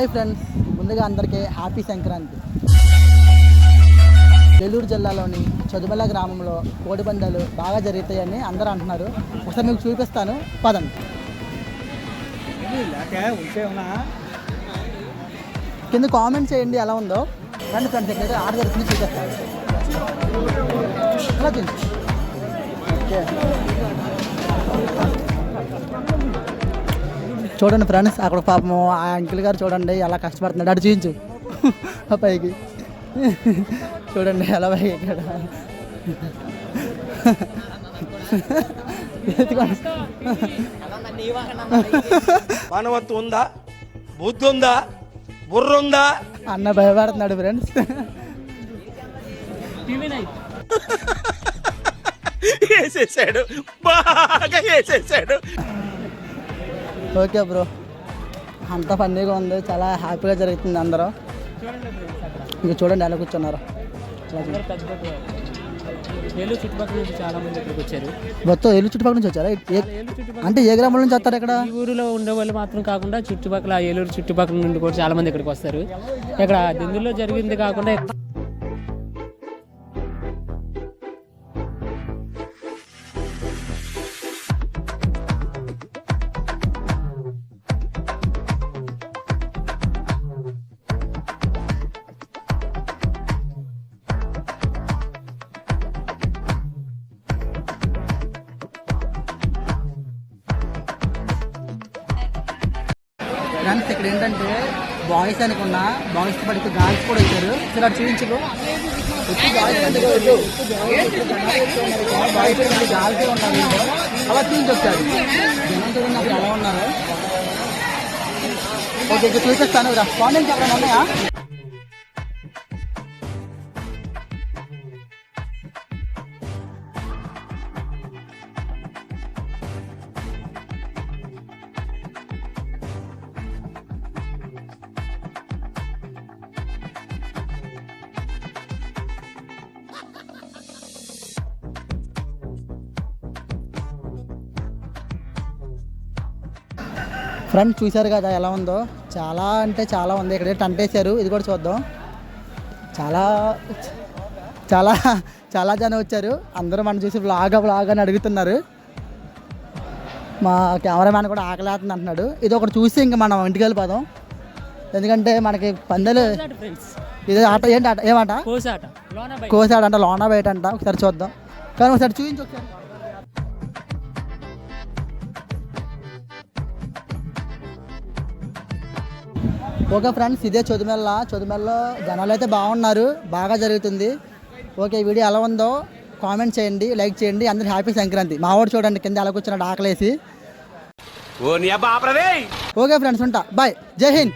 Hi friends, ముందుగా అందరికీ happy Sankranti. Eluru జిల్లాలోని చదుమల గ్రామంలో కోడిపందాలు బాగా జరుగుతాయని అందరూ అంటున్నారు. ఒకసారి మీకు చూపిస్తాను, పదండి. కింద కామెంట్ చేయండి ఎలా ఉందో. రండి ఫ్రెండ్స్, ఎక్కడైతే ఆట జరుగుతుంది చూపిస్తాను. అలా చూసి ఓకే చూడండి ఫ్రెండ్స్, అక్కడ పాపం ఆ అంకిల్ గారు చూడండి ఎలా కష్టపడుతున్నాడు. అటు చూపించు ఆ పైకి చూడండి ఎలా పైకి ఇక్కడ మానవత్వం ఉందా, బుద్ధి ఉందా, బుర్ర ఉందా అన్న భయపడుతున్నాడు ఫ్రెండ్స్. వేసేసాడు, బాగా వేసేసాడు. ఓకే బ్రో, అంతా ఫన్నీగా ఉంది, చాలా హ్యాపీగా జరుగుతుంది. అందరూ ఇంకా చూడండి ఎలా కూర్చున్నారు. ఏలూరు చుట్టుపక్కల నుంచి చాలా మంది ఇక్కడికి వచ్చారు. మొత్తం ఏలూరు చుట్టుపక్కల నుంచి వచ్చారా? అంటే ఏ గ్రామం నుంచి వస్తారు ఇక్కడ? ఈ ఊరిలో ఉండే వాళ్ళు మాత్రం కాకుండా చుట్టుపక్కల ఏలూరు చుట్టుపక్కల నుండి కూడా చాలా మంది ఇక్కడికి వస్తారు. ఇక్కడ దిందులో జరిగింది కాకుండా ఫ్రెండ్స్ ఇక్కడ ఏంటంటే బాయ్స్ అనుకున్నా, బాయ్స్ పడితే గర్ల్స్ కూడా వచ్చారు. ఇక్కడ చూపించు బాయ్స్ అంటే గర్ల్స్ ఉన్నారు, అలా చూపించి వచ్చారు. జనం చూడండి అక్కడ ఎలా ఉన్నారు. ఓకే ఇక్కడ చూపిస్తాను. రెస్పాండెంట్స్ ఎక్కడ ఉన్నాయా? ఫ్రెండ్స్ చూశారు కదా ఎలా ఉందో. చాలా అంటే చాలా ఉంది. ఇక్కడ టెంట్ వేసారు, ఇది కూడా చూద్దాం. చాలా చాలా చాలా జనం వచ్చారు. అందరూ మనం చూసి వ్లాగ్ అని అడుగుతున్నారు. మా కెమెరామ్యాన్ కూడా ఆకలేస్తుంది అంటున్నాడు. ఇది ఒకటి చూసి ఇంకా మనం ఇంటికి వెళ్ళిపోదాం. ఎందుకంటే మనకి పందెలు ఇది ఆట ఏంటి ఆట, ఏమాట కోసాట అంట, లోనా బయట అంట. ఒకసారి చూద్దాం, కానీ ఒకసారి చూపించి ఒకసారి. ఓకే ఫ్రెండ్స్, ఇదే చదుమెల్లో జనాలు అయితే బాగున్నారు, బాగా జరుగుతుంది. ఓకే, వీడియో ఎలా ఉందో కామెంట్ చేయండి, లైక్ చేయండి. అందరూ హ్యాపీ సంక్రాంతి. మా వాడు చూడండి కింద ఎలా కూర్చున్నాడు ఆకలేసి. ఓకే ఫ్రెండ్స్, ఉంటా, బాయ్, జై హింద్.